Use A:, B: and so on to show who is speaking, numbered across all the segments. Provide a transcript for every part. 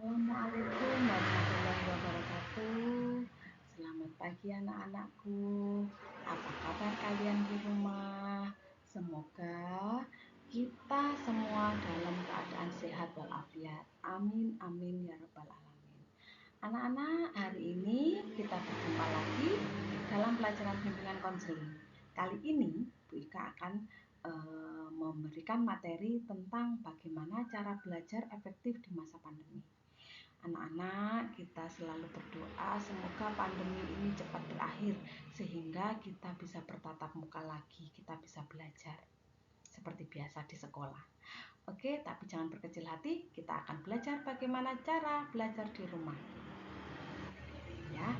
A: Assalamualaikum warahmatullahi wabarakatuh. Selamat pagi anak-anakku. Apa kabar kalian di rumah? Semoga kita semua dalam keadaan sehat walafiat. Amin amin ya rabbal alamin. Anak-anak, hari ini kita berjumpa lagi dalam pelajaran bimbingan konseling. Kali ini Bu Ika akan memberikan materi tentang bagaimana cara belajar efektif di masa pandemi. Anak-anak, kita selalu berdoa semoga pandemi ini cepat berakhir sehingga kita bisa bertatap muka lagi, kita bisa belajar seperti biasa di sekolah. Oke, tapi jangan berkecil hati, kita akan belajar bagaimana cara belajar di rumah. Ya.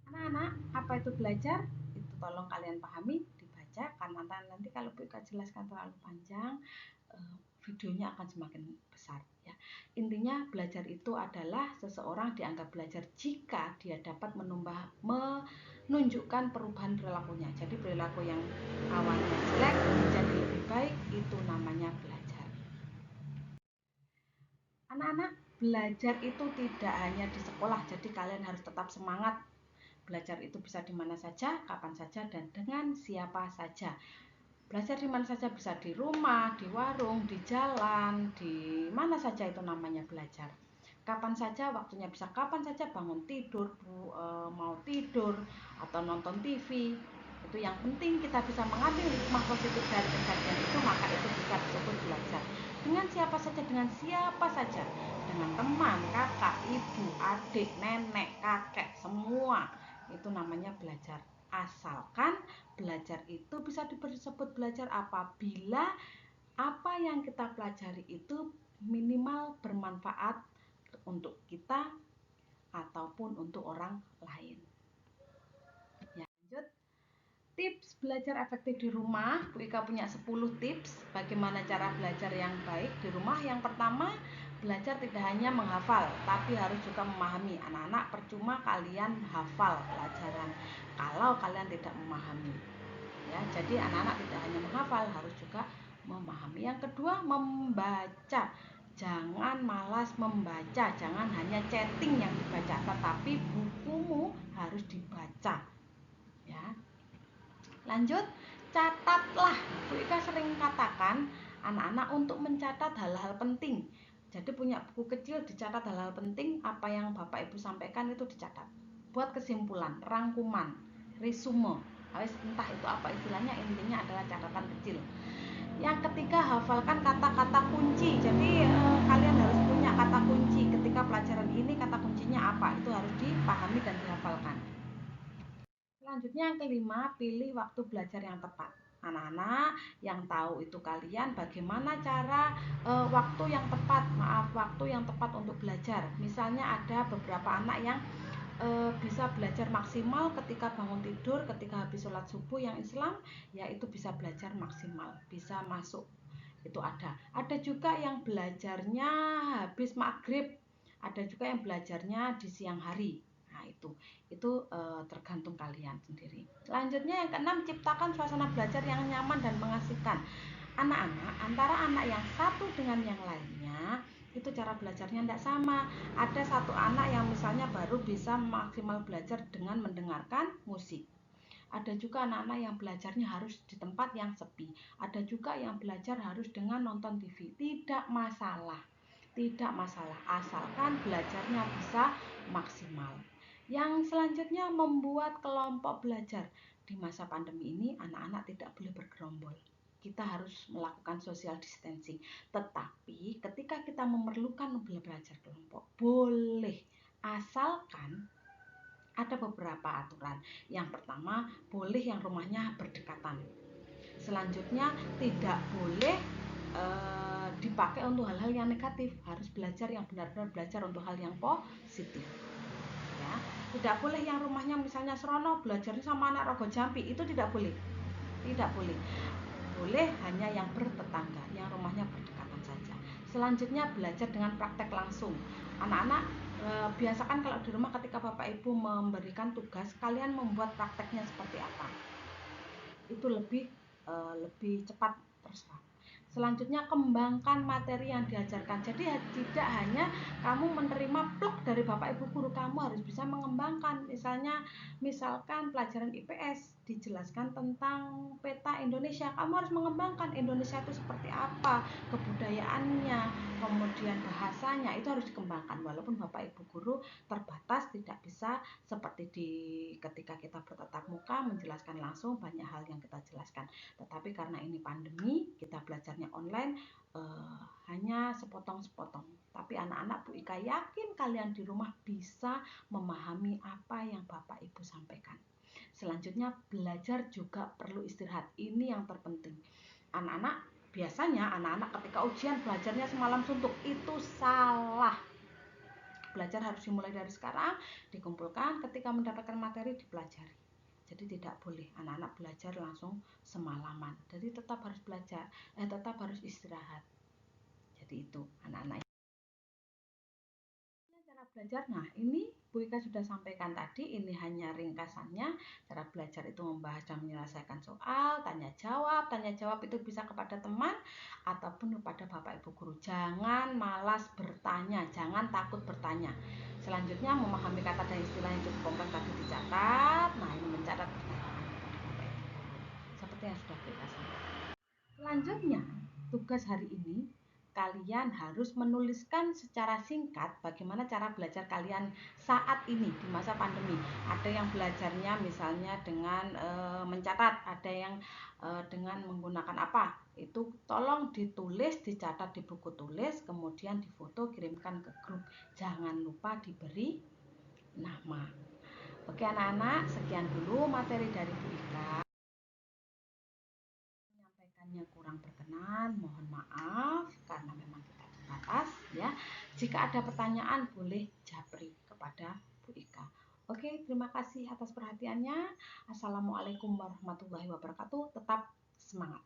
A: Anak-anak, apa itu belajar? Itu tolong kalian pahami, dibaca karena nanti kalau Bu Ika jelaskan terlalu panjang, videonya akan semakin besar ya. Intinya belajar itu adalah seseorang dianggap belajar jika dia dapat menunjukkan perubahan perilakunya. Jadi perilaku yang awalnya jelek menjadi lebih baik, itu namanya belajar. Anak-anak, belajar itu tidak hanya di sekolah, jadi kalian harus tetap semangat. Belajar itu bisa di mana saja, kapan saja, dan dengan siapa saja. Belajar di mana saja, bisa di rumah, di warung, di jalan, di mana saja itu namanya belajar. Kapan saja waktunya, bisa kapan saja, bangun tidur, mau tidur atau nonton TV. Itu yang penting kita bisa mengambil hikmah positif dari kejadian itu, maka itu bisa disebut belajar. Dengan siapa saja, dengan teman, kakak, ibu, adik, nenek, kakek, semua itu namanya belajar. Asalkan belajar itu bisa disebut belajar apabila apa yang kita pelajari itu minimal bermanfaat untuk kita ataupun untuk orang lain. Ya, lanjut. Tips belajar efektif di rumah. Bu Ika punya 10 tips bagaimana cara belajar yang baik di rumah. Yang pertama, belajar tidak hanya menghafal, tapi harus juga memahami. Anak-anak, percuma kalian hafal pelajaran kalau kalian tidak memahami. Ya, jadi anak-anak tidak hanya menghafal, harus juga memahami. Yang kedua, membaca. Jangan malas membaca, jangan hanya chatting yang dibaca, tetapi bukumu harus dibaca. Ya. Lanjut, catatlah. Bu Ika sering katakan anak-anak untuk mencatat hal-hal penting. Jadi punya buku kecil, dicatat hal-hal penting, apa yang Bapak Ibu sampaikan itu dicatat. Buat kesimpulan, rangkuman, resume, entah itu apa istilahnya, intinya adalah catatan kecil. Yang ketiga, hafalkan kata-kata kunci. Jadi kalian harus punya kata kunci. Ketika pelajaran ini kata kuncinya apa, itu harus dipahami dan dihafalkan. Selanjutnya yang kelima, pilih waktu belajar yang tepat. Anak-anak yang tahu itu kalian bagaimana cara waktu yang tepat untuk belajar. Misalnya ada beberapa anak yang bisa belajar maksimal ketika bangun tidur, ketika habis sholat subuh yang Islam, ya itu bisa belajar maksimal, bisa masuk. Itu ada. Ada juga yang belajarnya habis maghrib, ada juga yang belajarnya di siang hari. Nah, itu tergantung kalian sendiri. Selanjutnya yang keenam, ciptakan suasana belajar yang nyaman dan mengasihkan. Anak-anak, antara anak yang satu dengan yang lainnya itu cara belajarnya tidak sama. Ada satu anak yang misalnya baru bisa maksimal belajar dengan mendengarkan musik. Ada juga anak-anak yang belajarnya harus di tempat yang sepi. Ada juga yang belajar harus dengan nonton TV. Tidak masalah. Tidak masalah, asalkan belajarnya bisa maksimal. Yang selanjutnya, membuat kelompok belajar. Di masa pandemi ini anak-anak tidak boleh bergerombol. Kita harus melakukan social distancing. Tetapi ketika kita memerlukan belajar kelompok, boleh, asalkan ada beberapa aturan. Yang pertama, boleh yang rumahnya berdekatan. Selanjutnya, tidak boleh dipakai untuk hal-hal yang negatif. Harus belajar yang benar-benar belajar untuk hal yang positif. Ya, tidak boleh yang rumahnya misalnya serono belajarnya sama anak Rogo Jampi, itu tidak boleh. Tidak boleh. Boleh hanya yang bertetangga, yang rumahnya berdekatan saja. Selanjutnya, belajar dengan praktek langsung. Anak-anak biasakan kalau di rumah ketika Bapak Ibu memberikan tugas, kalian membuat prakteknya seperti apa. Itu lebih cepat terserap. Selanjutnya kembangkan materi yang diajarkan. Jadi tidak hanya kamu menerima plek dari Bapak Ibu guru, kamu harus bisa mengembangkan. Misalkan pelajaran IPS dijelaskan tentang peta Indonesia, kamu harus mengembangkan Indonesia itu seperti apa, kebudayaannya, kemudian bahasanya itu harus dikembangkan. Walaupun Bapak Ibu guru terbatas, tidak bisa seperti ketika kita bertatap muka menjelaskan langsung banyak hal yang kita jelaskan. Tetapi karena ini pandemi, kita belajarnya online, hanya sepotong-sepotong. Tapi anak-anak Bu Ika yakin kalian di rumah bisa memahami apa yang Bapak Ibu sampaikan. Selanjutnya belajar juga perlu istirahat. Ini yang terpenting. Biasanya anak-anak ketika ujian belajarnya semalam suntuk. Itu salah. Belajar harus dimulai dari sekarang, dikumpulkan, ketika mendapatkan materi dipelajari. Jadi tidak boleh anak-anak belajar langsung semalaman. Jadi tetap harus belajar, tetap harus istirahat. Jadi itu anak-anak. Cara belajar, nah ini Bu Ika sudah sampaikan tadi, ini hanya ringkasannya. Cara belajar itu membahas dan menyelesaikan soal, tanya jawab itu bisa kepada teman ataupun kepada Bapak Ibu guru. Jangan malas bertanya, jangan takut bertanya. Selanjutnya memahami kata dan istilah yang cukup kompleks tadi dicatat. Nah ini mencatat pertanyaan kepada Bapak Ibu guru seperti yang sudah kita sampaikan. Selanjutnya tugas hari ini kalian harus menuliskan secara singkat bagaimana cara belajar kalian saat ini di masa pandemi. Ada yang belajarnya misalnya dengan mencatat, ada yang dengan menggunakan apa. Itu tolong ditulis, dicatat di buku tulis, kemudian difoto, kirimkan ke grup. Jangan lupa diberi nama. Oke anak-anak, sekian dulu materi dari Bu Ika. Menyampaikannya kurang berkenan, mohon maaf karena memang kita terbatas ya. Jika ada pertanyaan boleh japri kepada Bu Ika. Oke, terima kasih atas perhatiannya. Assalamualaikum warahmatullahi wabarakatuh. Tetap semangat.